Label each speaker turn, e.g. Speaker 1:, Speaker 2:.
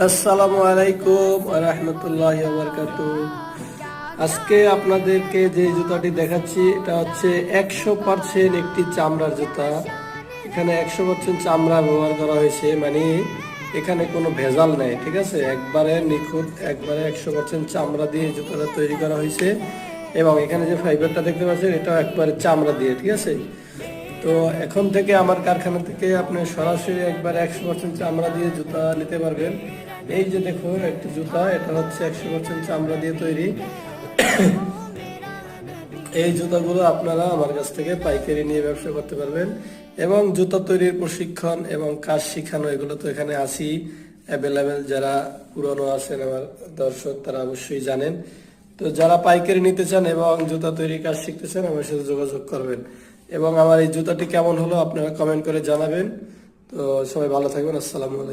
Speaker 1: আসসালামু আলাইকুম ওয়া রাহমাতুল্লাহি ওয়া বারাকাতুহু। আজকে আপনাদেরকে যে জুতাটি দেখাচ্ছি এটা হচ্ছে 100% একটি চামড়ার জুতা। এখানে 100% চামড়া ব্যবহার করা হয়েছে, মানে এখানে কোনো ভেজাল নেই, ঠিক আছে। একবারে নিখুঁত, একবারে 100% চামড়া দিয়ে জুতাটা তৈরি করা হয়েছে। এবং এখানে যে ফাইবারটা দেখতে পাচ্ছেন এটাও একবারে চামড়া দিয়ে, ঠিক আছে। তো এখন থেকে আমার কারখানা থেকে আপনি সরাসরি একবার 100% চামড়া দিয়ে জুতা নিতে পারবেন। এই যে দেখুন একটি জুতা, এটা হচ্ছে 100% চামড়া দিয়ে তৈরি। এই জুতাগুলো আপনারা আমার কাছ থেকে পাইকারি নিয়ে ব্যবসা করতে পারবেন। এবং জুতা তৈরির প্রশিক্ষণ এবং কাজ শিখানো এগুলো তো এখানে আছেই অ্যাভেলেবেল। যারা পুরনো আছেন আমার দর্শক তারা অবশ্যই জানেন। তো যারা পাইকারি নিতে চান এবং জুতা তৈরির কাজ শিখতে চান আমার সাথে যোগাযোগ করবেন। এবং আমার এই জুতাটি কেমন হলো আপনারা কমেন্ট করে জানাবেন। তো সবাই ভালো থাকবেন। আসসালামু আলাইকুম।